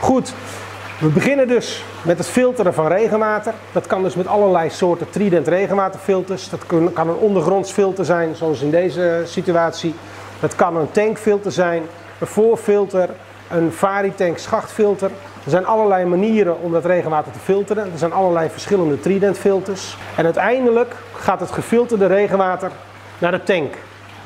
Goed, we beginnen dus met het filteren van regenwater. Dat kan dus met allerlei soorten Trident regenwaterfilters. Dat kan een ondergronds filter zijn, zoals in deze situatie. Dat kan een tankfilter zijn, een voorfilter, een Varitank schachtfilter. Er zijn allerlei manieren om dat regenwater te filteren. Er zijn allerlei verschillende Trident filters. En uiteindelijk gaat het gefilterde regenwater naar de tank.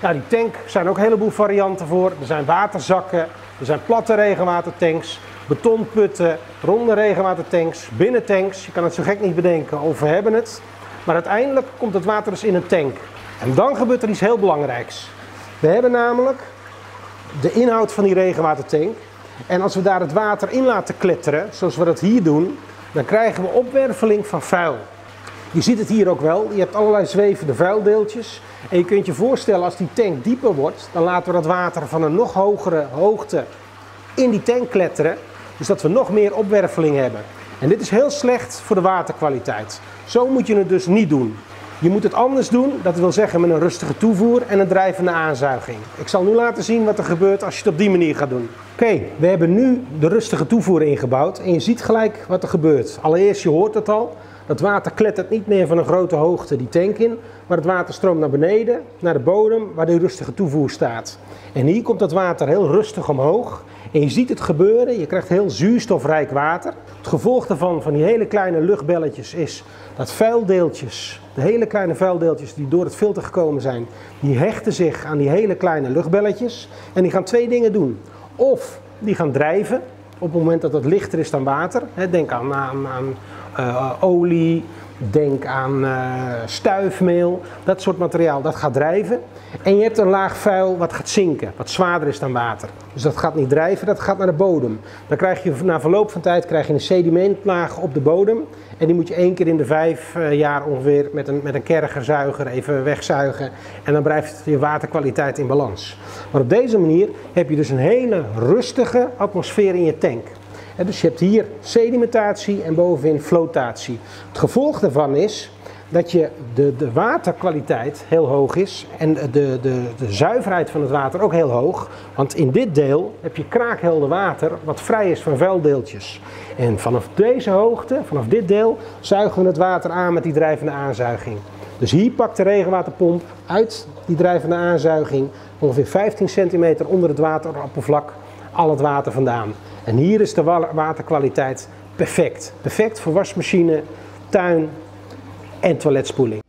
Nou, die tank zijn ook een heleboel varianten voor. Er zijn waterzakken, er zijn platte regenwatertanks, betonputten, ronde regenwatertanks, binnentanks. Je kan het zo gek niet bedenken of we hebben het. Maar uiteindelijk komt het water dus in een tank. En dan gebeurt er iets heel belangrijks. We hebben namelijk de inhoud van die regenwatertank. En als we daar het water in laten kletteren, zoals we dat hier doen, dan krijgen we opwerveling van vuil. Je ziet het hier ook wel, je hebt allerlei zwevende vuildeeltjes. En je kunt je voorstellen, als die tank dieper wordt, dan laten we dat water van een nog hogere hoogte in die tank kletteren. Dus dat we nog meer opwerveling hebben. En dit is heel slecht voor de waterkwaliteit. Zo moet je het dus niet doen. Je moet het anders doen, dat wil zeggen met een rustige toevoer en een drijvende aanzuiging. Ik zal nu laten zien wat er gebeurt als je het op die manier gaat doen. Oké, we hebben nu de rustige toevoer ingebouwd en je ziet gelijk wat er gebeurt. Allereerst, je hoort het al, dat water klettert niet meer van een grote hoogte die tank in, maar het water stroomt naar beneden, naar de bodem, waar de rustige toevoer staat. En hier komt dat water heel rustig omhoog. En je ziet het gebeuren, je krijgt heel zuurstofrijk water. Het gevolg daarvan, van die hele kleine luchtbelletjes, is dat vuildeeltjes, de hele kleine vuildeeltjes die door het filter gekomen zijn, die hechten zich aan die hele kleine luchtbelletjes. En die gaan twee dingen doen. Of die gaan drijven op het moment dat het lichter is dan water. Denk aan olie, denk aan stuifmeel, dat soort materiaal, dat gaat drijven. En je hebt een laag vuil wat gaat zinken, wat zwaarder is dan water. Dus dat gaat niet drijven, dat gaat naar de bodem. Dan krijg je na verloop van tijd een sedimentlaag op de bodem. En die moet je 1 keer in de 5 jaar ongeveer met een kergerzuiger even wegzuigen. En dan blijft je waterkwaliteit in balans. Maar op deze manier heb je dus een hele rustige atmosfeer in je tank. Dus je hebt hier sedimentatie en bovenin flotatie. Het gevolg daarvan is dat de waterkwaliteit heel hoog is en de zuiverheid van het water ook heel hoog. Want in dit deel heb je kraakhelder water wat vrij is van vuildeeltjes. En vanaf deze hoogte, vanaf dit deel, zuigen we het water aan met die drijvende aanzuiging. Dus hier pakt de regenwaterpomp uit die drijvende aanzuiging ongeveer 15 centimeter onder het wateroppervlak al het water vandaan. En hier is de waterkwaliteit perfect. Perfect voor wasmachine, tuin en toiletspoeling.